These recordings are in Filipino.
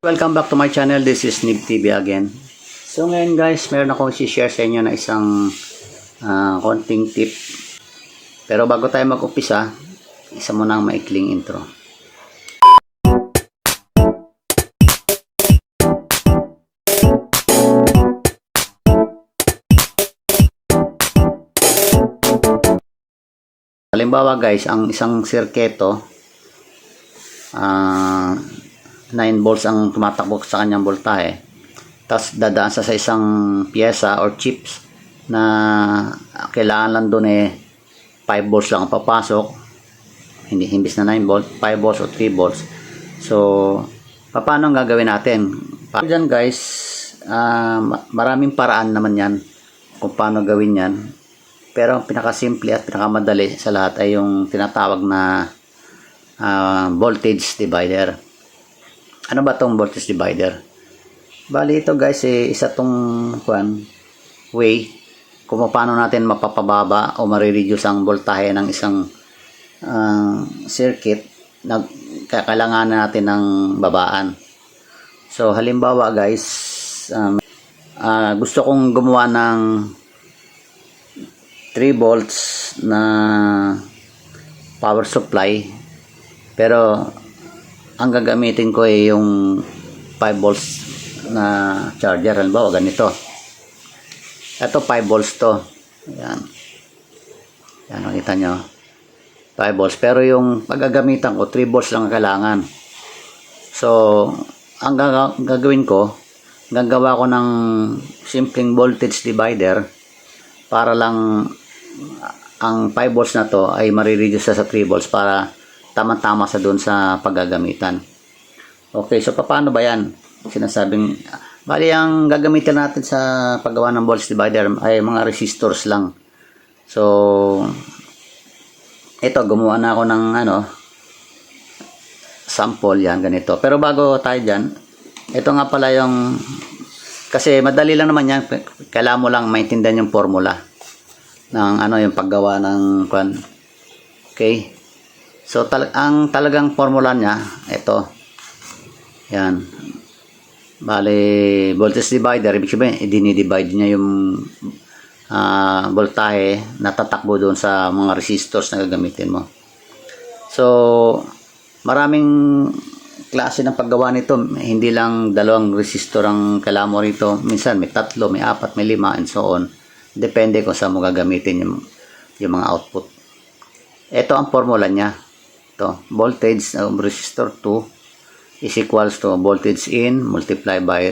Welcome back to my channel. This is Nib TV again. So ngayon guys, meron akong i-share sa inyo na isang konting tip. Pero bago tayo mag-umpisa, isa muna ang maikling intro. Halimbawa guys, ang isang sirketo, 9 volts ang tumatakbo sa kanyang voltahe. Tapos dadaan sa isang pyesa or chips na kailangan lang doon 5 volts lang ang papasok. Hindi himbis na 9 volts, 5 volts o 3 volts. So, paano ang gagawin natin? Diyan guys, maraming paraan naman yan kung paano gawin yan. Pero ang pinakasimple at pinakamadali sa lahat ay yung tinatawag na voltage divider. Ano ba tong voltage divider? Bali ito guys, isa tong way kung paano natin mapapababa o marireduce ang voltahe ng isang circuit na kailangan natin ng babaan. So halimbawa guys, gusto kong gumawa ng 3 volts na power supply, pero ang gagamitin ko ay yung 5 volts na charger. Halimbawa ganito, ito 5 volts to, yan, makita nyo 5 volts, pero yung paggagamitan ko 3 volts lang ang kailangan. So ang gagawin ko, gagawa ko ng simpleng voltage divider para lang ang 5 volts na to ay marireduce sa 3 volts para tama-tama sa doon sa paggagamitan. Okay, so paano ba yan? Sinasabing, bali ang gagamitin natin sa paggawa ng voltage divider ay mga resistors lang. So ito, gumawa na ako ng sample yan, ganito. Pero bago tayo dyan, ito nga pala yung, kasi madali lang naman yan, kailangan mo lang maintindihan yung formula ng yung paggawa ng okay. So ang talagang formula niya ito, yan, bale voltage divider, ibig sabihin dinidivide niya yung voltahe na tatakbo doon sa mga resistors na gagamitin mo. So maraming klase ng paggawa nito, hindi lang dalawang resistor ang kailangan mo rito, minsan may 3, may 4, may 5 and so on. Depende kung saan mo gagamitin yung mga output. Ito ang formula niya. Ito, voltage ng resistor 2 is equals to voltage in multiply by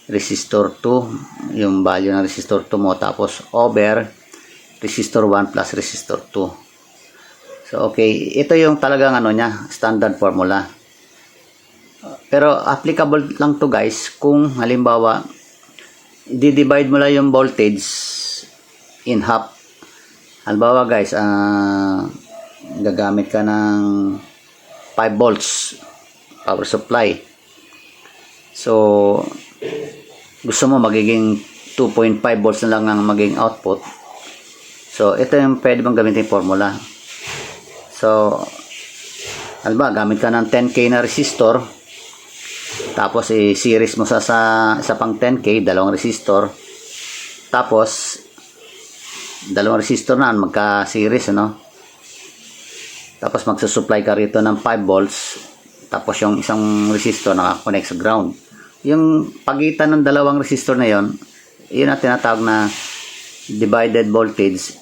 resistor 2, yung value ng resistor 2 mo, tapos over resistor 1 plus resistor 2. So okay, ito yung talagang niya, standard formula. Pero applicable lang to guys kung halimbawa di-divide mo lang yung voltage in half. Halimbawa guys, gagamit ka ng 5 volts power supply. So gusto mo magiging 2.5 volts na lang ang maging output. So ito yung pwede mong gamitin formula. So halimbawa gamit ka ng 10K na resistor, tapos i-series mo sa isa pang 10K, dalawang resistor, tapos dalawang resistor na magka-series, tapos magsusupply ka rito ng 5 volts, tapos yung isang resistor nakakonect sa ground. Yung pagitan ng dalawang resistor na yon, yun ang tinatawag na divided voltage.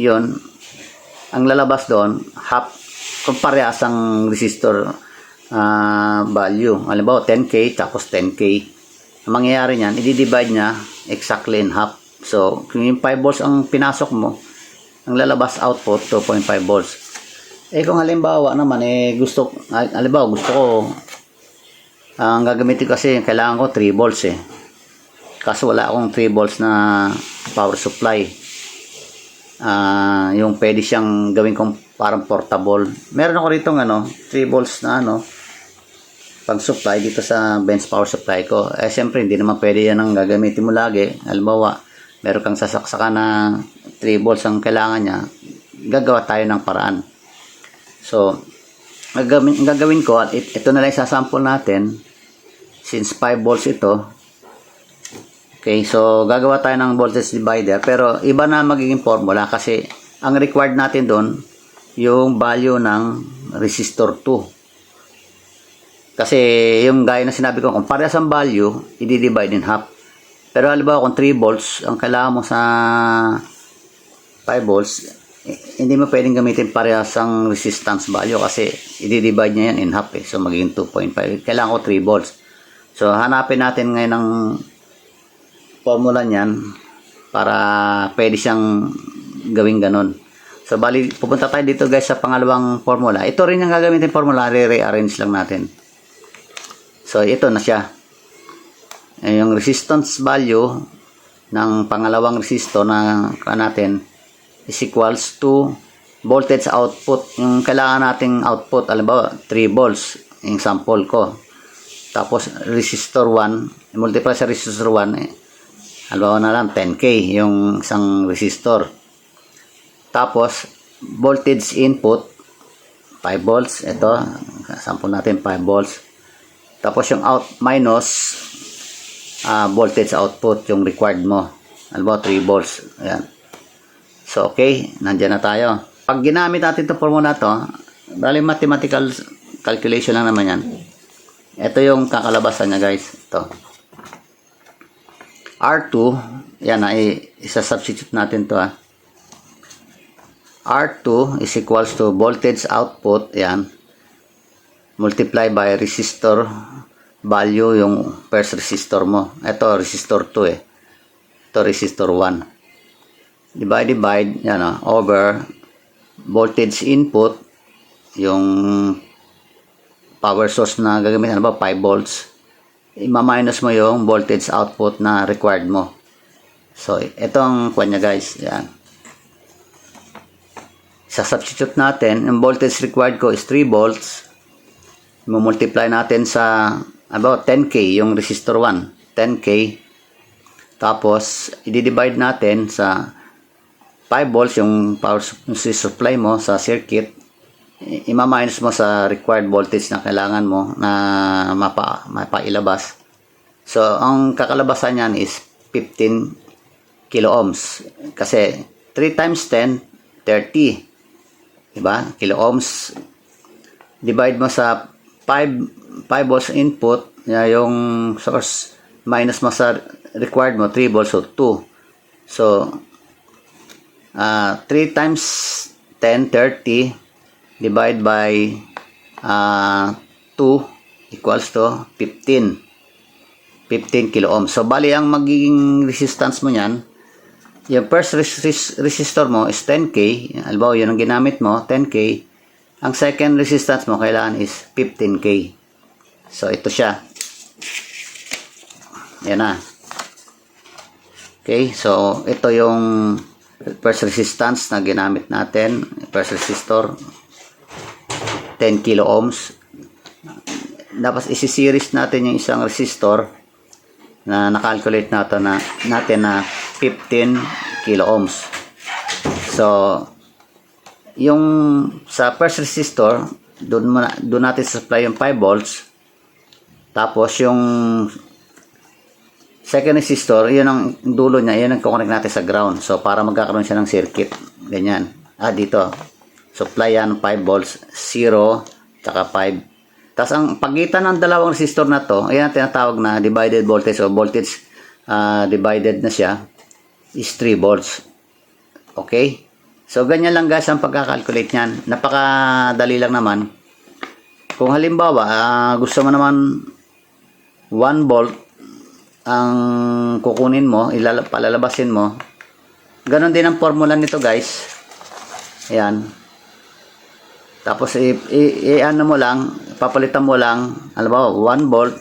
Yun ang lalabas doon, half, kung parehas ang resistor value. Halimbawa 10K tapos 10K, ang mangyayari niyan, i-divide niya exactly in half. So kung yung 5 volts ang pinasok mo, ang lalabas output 2.5 volts. Kung halimbawa naman gusto ko, ang gagamitin kasi kailangan ko 3 volts kaso wala akong 3 volts na power supply. Yung pwede siyang gawin kong parang portable. Meron ako rito 3 volts na pag supply dito sa bench power supply ko. Siyempre hindi naman pwede yan ang gagamitin mo lagi. Halimbawa meron kang sasaksakan na 3 volts ang kailangan niya, gagawa tayo ng paraan. So gagawin ko, ito na lang sasample natin, since 5 volts ito, okay, so gagawa tayo ng voltage divider, pero iba na magiging formula kasi ang required natin doon yung value ng resistor 2. Kasi yung gaya na sinabi ko, kung parehas ang value, i-divide in half. Pero halimbawa kung 3 volts ang kailangan mo sa 5 volts, hindi mo pwedeng gamitin parehas ang resistance value kasi i-divide niya yan in half So magiging 2.5. Kailangan ko 3 volts. So hanapin natin ngayon ng formula niyan para pwede siyang gawing ganun. So bali, pupunta tayo dito guys sa pangalawang formula. Ito rin yung gagamitin formula, re-rearrange lang natin. So ito na siya. Yung resistance value ng pangalawang resistor na natin is equals to voltage output. Yung kailangan nating output, alam ba, 3 volts, yung sample ko. Tapos resistor 1, multiply sa resistor 1, alam na lang 10K yung isang resistor. Tapos voltage input 5 volts, ito sample natin 5 volts. Tapos yung out minus voltage output, yung required mo, alam ba, 3 volts. Ayan. So, okay, nandiyan na tayo. Pag ginamit natin itong formula to, bali mathematical calculation lang naman yan. Ito yung kakalabasan niya guys. Ito. R2, yan na, isa-substitute natin to R2 is equals to voltage output, yan, multiply by resistor value, yung first resistor mo. Ito, resistor 2 Ito, resistor 1. Divide, yan over voltage input, yung power source na gagamitin, ano ba, 5 volts. Ima-minus mo yung voltage output na required mo. So, ito ang kwan niya guys. Yan. Sa-substitute natin, yung voltage required ko is 3 volts. Multiply natin sa about 10K, yung resistor 1. 10K. Tapos, i-divide natin sa 5 volts, yung power supply mo sa circuit. Ima-minus mo sa required voltage na kailangan mo na mapailabas. So, ang kakalabasan niyan is 15 kilo ohms. Kasi 3 times 10, 30. Diba? Kilo ohms. Divide mo sa 5 volts input, yung source, minus mo sa required mo, 3 volts, so 2. So, 3 times 10, 30, divide by 2 equals to 15 kilo ohms. So, bali, ang magiging resistance mo yan, yung first resistor mo is 10K. Albaw, yun ang ginamit mo, 10K. Ang second resistance mo, kailangan is 15K. So, ito siya. Yan na. Okay, so, ito yung first resistance na ginamit natin. First resistor 10 kilo ohms. Dapat isi-series natin yung isang resistor na nakalculate natin na 15 kilo ohms. So, yung sa first resistor, doon natin supply yung 5 volts. Tapos yung second resistor, yun ang dulo niya, yun ang kukonek natin sa ground. So, para magkakaroon siya ng circuit. Ganyan. Dito. Supply yan, 5 volts, 0, tsaka 5. Tapos, ang pagitan ng dalawang resistor na to, ayan ang tinatawag na divided voltage o voltage divided na siya, is 3 volts. Okay? So, ganyan lang guys ang pagkakalculate niyan. Napakadali lang naman. Kung halimbawa, gusto mo naman 1 volt ang kukunin mo, palalabasin mo, ganon din ang formula nito guys. Ayan. Tapos ano mo lang, papalitan mo lang, alam ba, 1 volt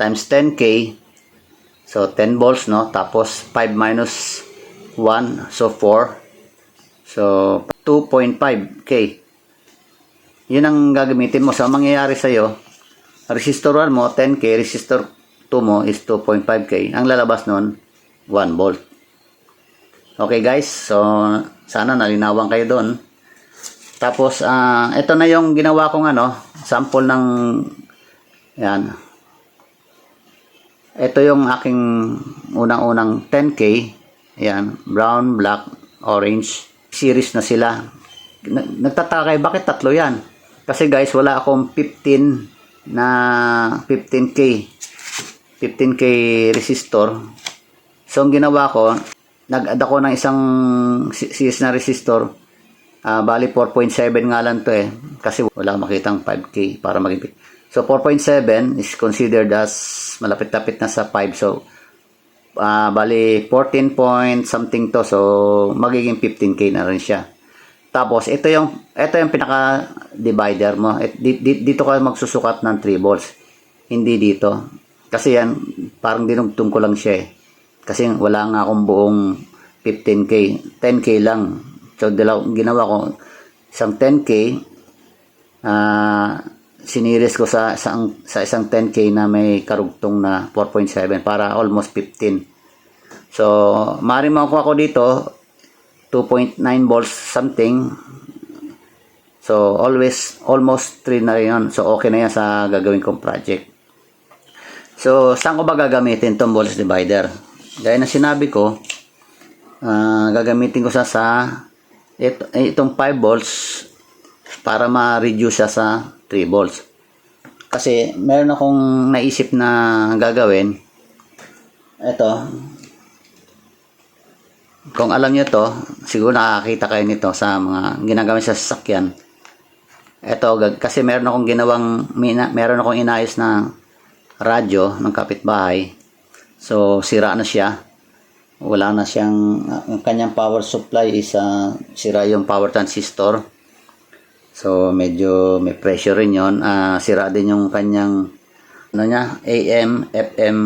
times 10K, so 10 volts, no? Tapos 5 minus 1, so 4, so 2.5K. Yun ang gagamitin mo. So, ang mangyayari sa'yo, resistor 1 mo, 10K, resistor 2 mo is 2.5K. Ang lalabas nun, 1 volt. Okay guys, so sana nalinawan kayo doon. Tapos, ito na yung ginawa kong sample ng, yan, Ito yung aking unang-unang 10K. Ayan, brown, black, orange. Series na sila. Nagtataka kayo, bakit tatlo yan? Kasi guys, wala akong 15 na 15K. 15K resistor. So, ang ginawa ko, nag-add ako ng isang series na resistor. Bali, 4.7 nga lang to eh. Kasi wala makitang 5K para maging. So, 4.7 is considered as malapit-lapit na sa 5. So, bali, 14 point something to. So, magiging 15K na rin siya. Tapos, ito yung pinaka-divider mo. Dito ka magsusukat ng 3 volts. Hindi dito. Kasi yan, parang dinugtong ko lang siya eh. Kasi wala nga akong buong 15K. 10K lang. So, ginawa ko isang 10K. Siniris ko sa isang 10K na may karugtong na 4.7 para almost 15. So, maaaring makuha ko dito 2.9 volts something. So, almost 3 na rin yun. So, okay na yan sa gagawin kong project. So, saan ko ba gagamitin itong voltage divider? Gaya na sinabi ko, gagamitin ko sa itong 5 volts para ma-reduce siya sa 3 volts. Kasi, meron akong naisip na gagawin. Ito. Kung alam nyo to, siguro nakakita kayo nito sa mga ginagamit sa sasakyan. Ito, kasi meron akong inayos na radyo ng kapitbahay. So, sira na siya. Wala na siyang, yung kanyang power supply is sira yung power transistor. So, medyo may pressure rin yun. Sira din yung kanyang AM, FM,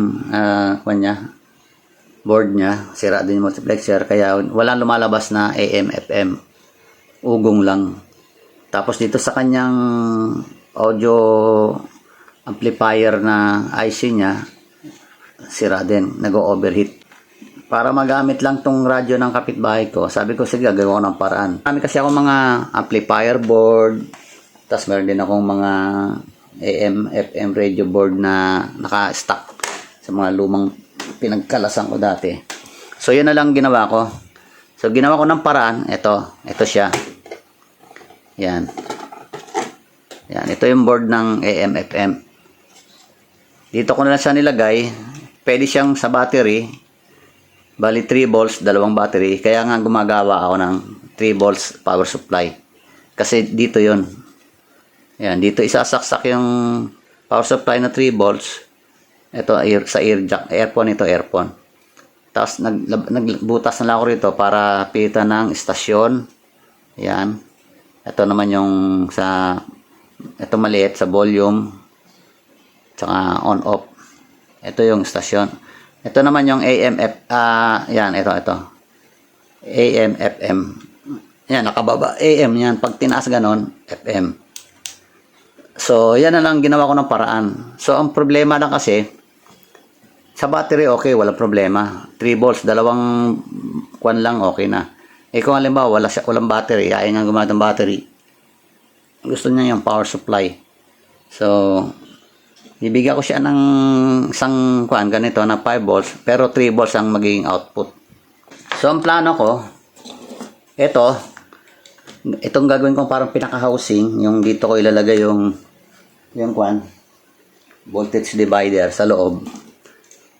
board niya. Sira din yung multiplexer. Kaya walang lumalabas na AM, FM. Ugong lang. Tapos dito sa kanyang audio amplifier na IC niya, sira din. Nag-overheat. Para magamit lang tong radyo ng kapitbahay ko, sabi ko, sige, gagawa ko ng paraan. Marami kasi ako mga amplifier board, tapos meron din akong mga AM, FM radio board na naka-stack sa mga lumang pinagkalasan ko dati. So, yun na lang ginawa ko. So, ginawa ko ng paraan. Ito siya. Yan. Yan. Ito yung board ng AM, FM. Dito ko na lang siya nilagay. Pwede siyang sa battery. Bali 3 volts, dalawang battery. Kaya nga gumagawa ako ng 3 volts power supply. Kasi dito yon. Yan, dito isasaksak yung power supply na 3 volts. Ito sa ear jack, earphone ito, earphone. Tapos nagbutas na lang ako rito para pilitan ng istasyon. Yan. Ito naman yung ito maliit sa volume. Tsaka on off. Ito yung istasyon. Ito naman yung AM, yan, ito. AM, FM. Yan, nakababa. AM yan. Pag tinaas ganon, FM. So, yan na lang ginawa ko ng paraan. So, ang problema lang kasi, sa battery, okay, walang problema. 3 volts, dalawang kwan lang, okay na. Kung halimbawa, walang battery, ayaw nga gumamit ng battery. Gusto niya yung power supply. So, bibigyan ko siya ng isang ganito na 5 volts, pero 3 volts ang magiging output. So, ang plano ko, itong gagawin kong parang pinaka-housing, yung dito ko ilalagay yung voltage divider sa loob.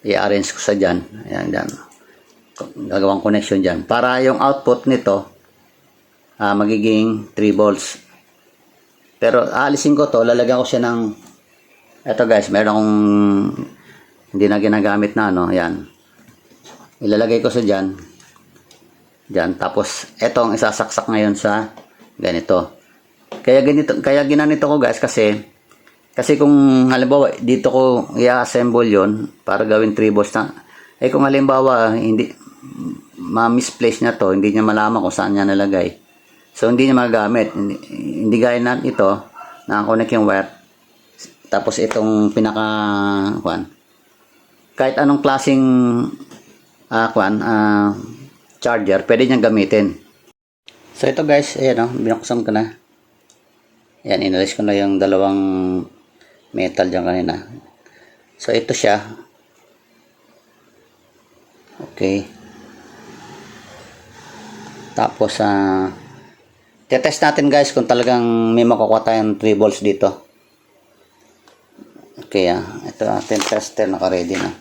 I-arrange ko sa dyan. Ayan, dyan. Gagawang connection dyan. Para yung output nito, magiging 3 volts. Pero, aalisin ko to, lalagyan ko siya ng ito guys, meron akong hindi na ginagamit na yan. Ilalagay ko sa dyan. Tapos ito ang isasaksak ngayon sa ganito. Kaya ginanito ko guys kasi kung halimbawa dito ko i-assemble yon para gawin 3 volts na. Kung halimbawa hindi ma-misplace na to, hindi niya malaman kung saan niya nalagay. So hindi niya magagamit. Hindi gaya na ito, nakakonect yung wire. Tapos itong kahit anong klaseng charger, pwede niyang gamitin. So ito guys, ayan binuksan ko na. Ayan, inalis ko na yung dalawang metal dyan kanina. So ito siya. Okay. Tapos, test natin guys kung talagang may makukuha tayong 3 volts dito. Okay, ito ating tester, naka-ready na.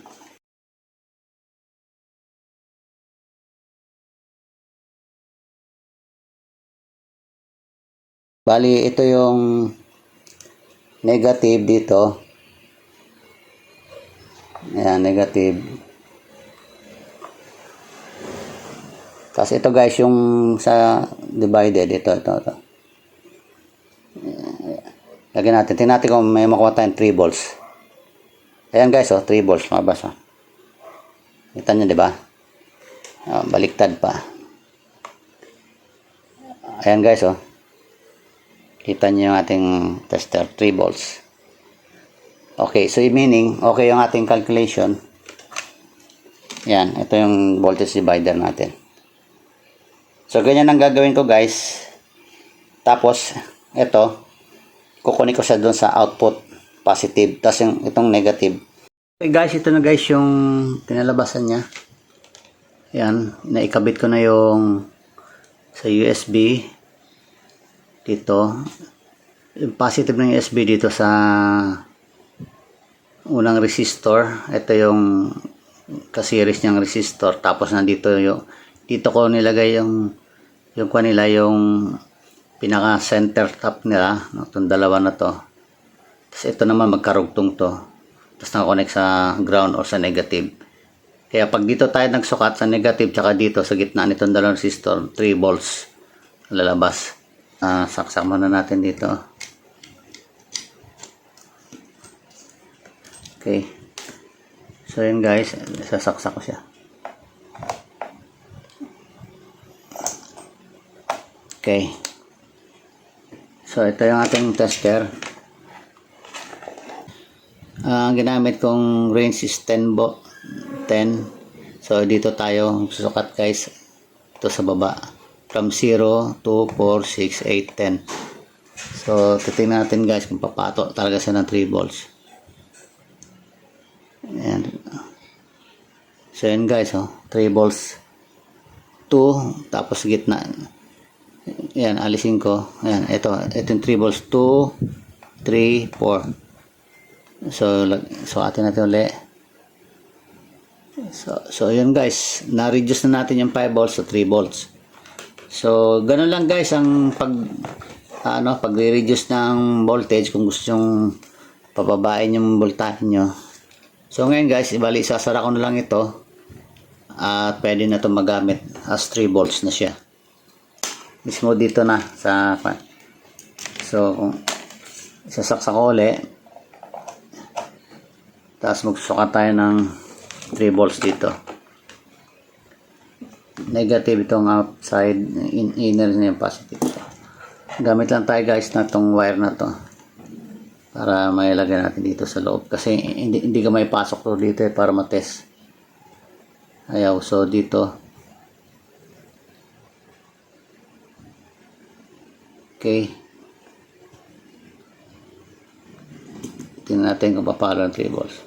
Bali, ito yung negative dito. Ayan, negative. Tapos ito guys, yung sa divided, ito. Lagyan natin. Tingnan natin kung may makuha tayong 3 volts. Ayan guys, 3 volts mabasa. Kita nyo, di ba? Baliktad pa. Ayan guys, kita nyo yung ating tester, 3 volts. Okay, so meaning, okay yung ating calculation. Yan, ito yung voltage divider natin. So, ganyan ang gagawin ko guys. Tapos, ito, kukunin ko siya doon sa output positive. Tapos yung itong negative. Okay guys, ito na guys yung pinalabasan niya. Yan, naikabit ko na yung sa USB dito. Yung positive ng USB dito sa unang resistor. Ito yung ka-series niyang resistor. Tapos nandito yung dito ko nilagay yung kanila yung pinaka center top nila, no, itong dalawa na to. Tapos ito naman magkarugtong to. Tapos nakakonect sa ground or sa negative. Kaya pag dito tayo nagsukat sa negative tsaka dito sa gitna nitong dalawang resistor, 3 volts lalabas. Saksak muna natin dito. Okay. So yun guys, sasaksak ko siya. Okay. So ito yung ating tester. Ang ginamit kong range is 10. So dito tayo susukat guys. Ito sa baba. From 0 to 4, 6, 8, 10. So titingnan natin guys kung papato talaga siya ng 3 volts. Ayan. So yan guys, 3 volts 2, tapos gitna. Ayan, alisin ko. Ayan, ito yung 3 volts 2, 3, 4. So atin natin ulit. So yun guys, na-reduce na natin yung 5 volts to 3 volts. So ganun lang guys ang pag-reduce ng voltage kung gusto nyong pababain yung voltahe nyo. So ngayon guys, ibali sasara ko na lang ito at pwede na ito magamit as 3 volts na siya. Mismo dito na sa so kung sasaksak ko ulit, tapos magsusukat tayo ng 3 volts dito. Negative itong outside, inner niya yung positive. So, gamit lang tayo guys na itong wire na to para mailagay natin dito sa loob kasi hindi ka may pasok to dito para matest. Ayaw, so dito. Okay. Tingnan natin kung papalo ang 3 volts.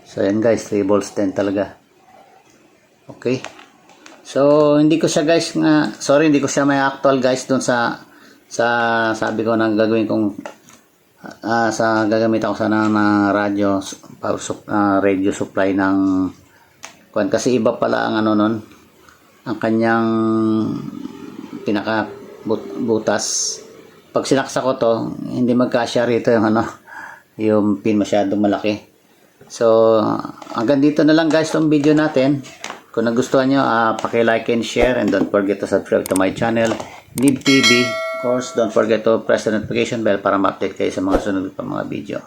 So yan guys, 3 volts 10 talaga. Okay. So hindi ko siya guys hindi ko siya may actual guys doon sa sabi ko na gagawin kong sa gagamit ako sana ng radio supply ng kasi iba pala ang nun, ang kanyang pinaka butas. Pag sinaksak ko to, hindi magkasya rito yung pin masyadong malaki. So hanggang dito na lang guys tong video natin. Kung nagustuhan nyo, paki-like and share, and don't forget to subscribe to my channel, Nib TV. Of course, don't forget to press the notification bell para ma-update kayo sa mga sunod pa mga video.